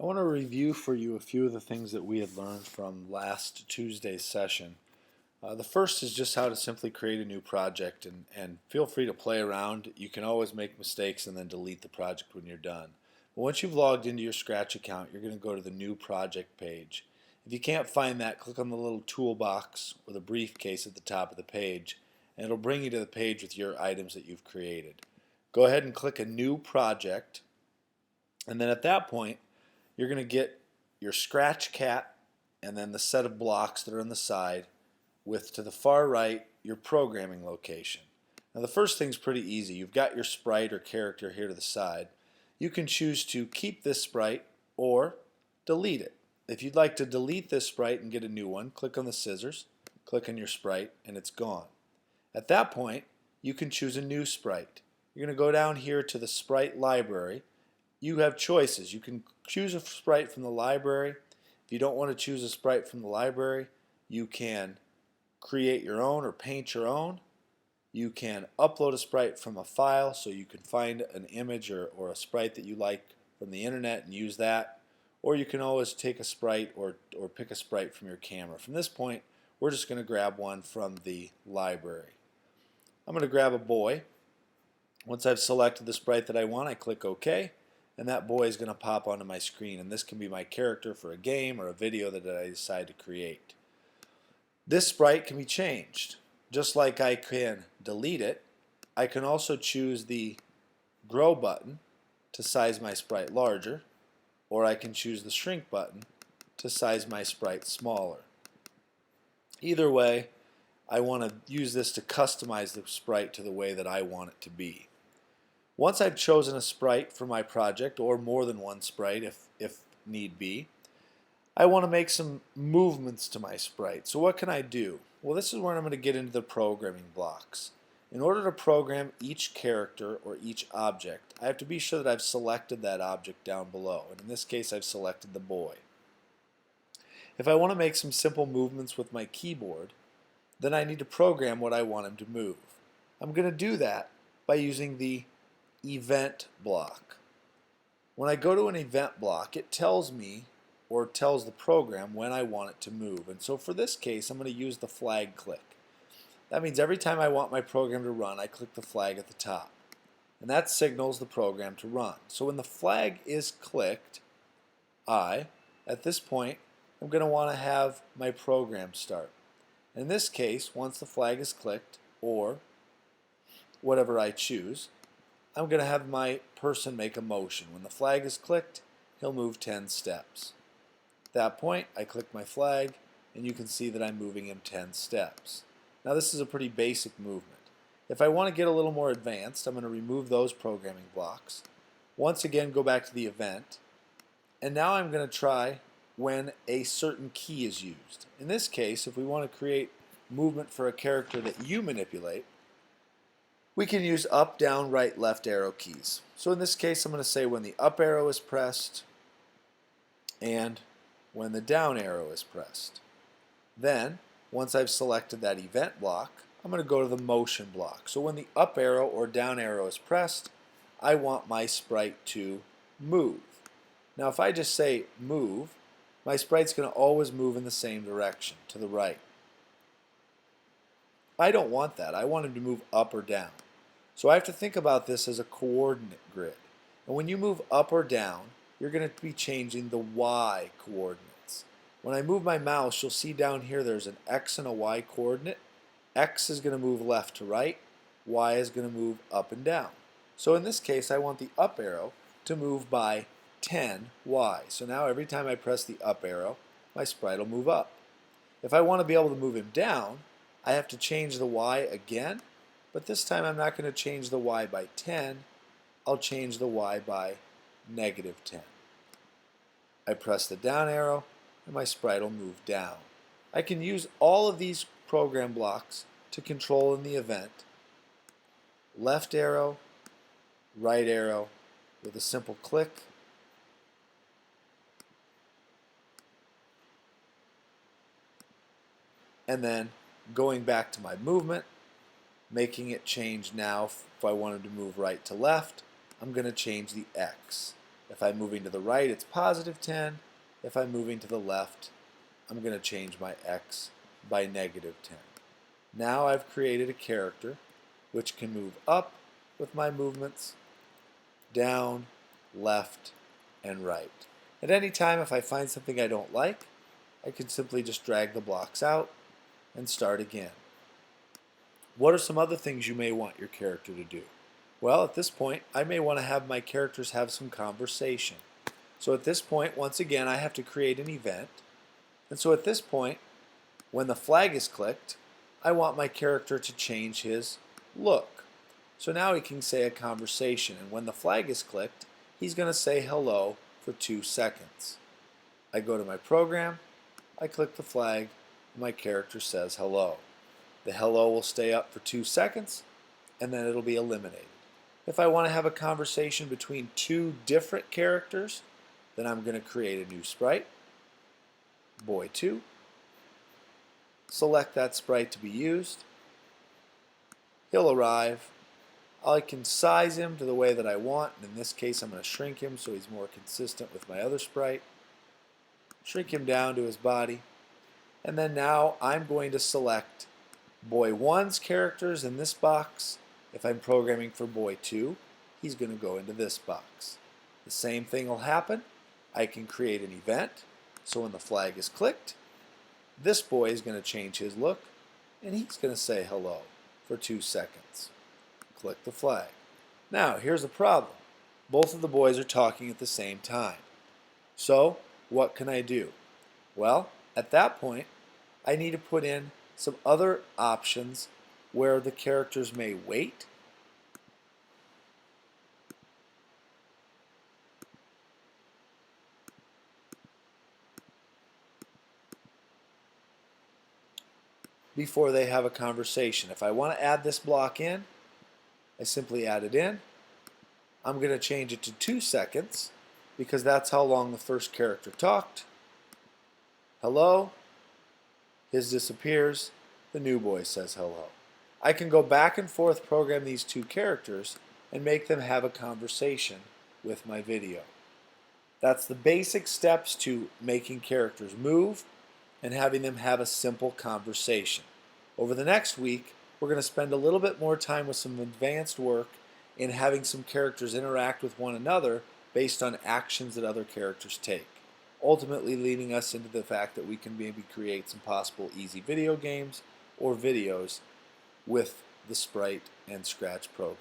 I want to review for you a few of the things that we had learned from last Tuesday's session. The first is just how to simply create a new project, and feel free to play around. You can always make mistakes and then delete the project when you're done. But once you've logged into your Scratch account, you're going to go to the New Project page. If you can't find that, click on the little toolbox or the briefcase at the top of the page, and it'll bring you to the page with your items that you've created. Go ahead and click a New Project, and then at that point, you're going to get your Scratch cat and then the set of blocks that are on the side with, to the far right, your programming location. Now the first thing's pretty easy. You've got your sprite or character here to the side. You can choose to keep this sprite or delete it. If you'd like to delete this sprite and get a new one, click on the scissors, click on your sprite, and it's gone. At that point, you can choose a new sprite. You're going to go down here to the sprite library. You have choices. You can choose a sprite from the library. If you don't want to choose a sprite from the library, you can create your own or paint your own. You can upload a sprite from a file, so you can find an image or a sprite that you like from the internet and use that. Or you can always take a sprite or pick a sprite from your camera. From this point, we're just going to grab one from the library. I'm going to grab a boy. Once I've selected the sprite that I want, I click OK. And that boy is going to pop onto my screen, and this can be my character for a game or a video that I decide to create. This sprite can be changed. Just like I can delete it, I can also choose the grow button to size my sprite larger, or I can choose the shrink button to size my sprite smaller. Either way, I want to use this to customize the sprite to the way that I want it to be. Once I've chosen a sprite for my project, or more than one sprite if need be, I want to make some movements to my sprite. So what can I do? Well, this is where I'm going to get into the programming blocks. In order to program each character or each object, I have to be sure that I've selected that object down below. And in this case, I've selected the boy. If I want to make some simple movements with my keyboard, then I need to program what I want him to move. I'm going to do that by using the event block. When I go to an event block, it tells me or tells the program when I want it to move. And so for this case, I'm going to use the flag click. That means every time I want my program to run, I click the flag at the top. And that signals the program to run. So when the flag is clicked, at this point, I'm going to want to have my program start. In this case, once the flag is clicked, or whatever I choose, I'm going to have my person make a motion. When the flag is clicked, he'll move 10 steps. At that point, I click my flag, and you can see that I'm moving him 10 steps. Now this is a pretty basic movement. If I want to get a little more advanced, I'm going to remove those programming blocks. Once again, go back to the event, and now I'm going to try when a certain key is used. In this case, if we want to create movement for a character that you manipulate, we can use up, down, right, left arrow keys. So in this case, I'm going to say when the up arrow is pressed and when the down arrow is pressed. Then, once I've selected that event block, I'm going to go to the motion block. So when the up arrow or down arrow is pressed, I want my sprite to move. Now if I just say move, my sprite's going to always move in the same direction, to the right. I don't want that. I want him to move up or down. So I have to think about this as a coordinate grid. And when you move up or down, you're going to be changing the Y coordinates. When I move my mouse, you'll see down here there's an X and a Y coordinate. X is going to move left to right. Y is going to move up and down. So in this case, I want the up arrow to move by 10 Y. So now every time I press the up arrow, my sprite will move up. If I want to be able to move him down, I have to change the Y again, but this time I'm not going to change the Y by 10, I'll change the Y by -10. I press the down arrow and my sprite will move down. I can use all of these program blocks to control in the event. Left arrow, right arrow with a simple click, and then going back to my movement, making it change now. If I wanted to move right to left, I'm going to change the X. If I'm moving to the right, it's positive 10. If I'm moving to the left, I'm going to change my x by negative 10. Now I've created a character which can move up with my movements, down, left, and right. At any time, if I find something I don't like, I can simply just drag the blocks out and start again. What are some other things you may want your character to do? Well, at this point, I may want to have my characters have some conversation. So at this point, once again, I have to create an event. And so at this point, when the flag is clicked, I want my character to change his look. So now he can say a conversation, and when the flag is clicked, he's going to say hello for 2 seconds. I go to my program, I click the flag, and my character says hello. The hello will stay up for 2 seconds, and then it'll be eliminated. If I want to have a conversation between 2 different characters, then I'm going to create a new sprite, boy2, select that sprite to be used. He'll arrive. I can size him to the way that I want, and in this case I'm going to shrink him so he's more consistent with my other sprite. Shrink him down to his body, and then now I'm going to select boy 1's characters in this box. If I'm programming for boy 2, he's going to go into this box. The same thing will happen. I can create an event, so when the flag is clicked, this boy is going to change his look, and he's going to say hello for 2 seconds. Click the flag. Now, here's the problem. Both of the boys are talking at the same time. So, what can I do? Well, at that point, I need to put in some other options where the characters may wait, before they have a conversation. If I want to add this block in, I simply add it in. I'm going to change it to 2 seconds because that's how long the first character talked. Hello. His disappears. The new boy says hello. I can go back and forth program these 2 characters and make them have a conversation with my video. That's the basic steps to making characters move and having them have a simple conversation. Over the next week, we're going to spend a little bit more time with some advanced work in having some characters interact with one another based on actions that other characters take, ultimately leading us into the fact that we can maybe create some possible easy video games or videos with the Sprite and Scratch program.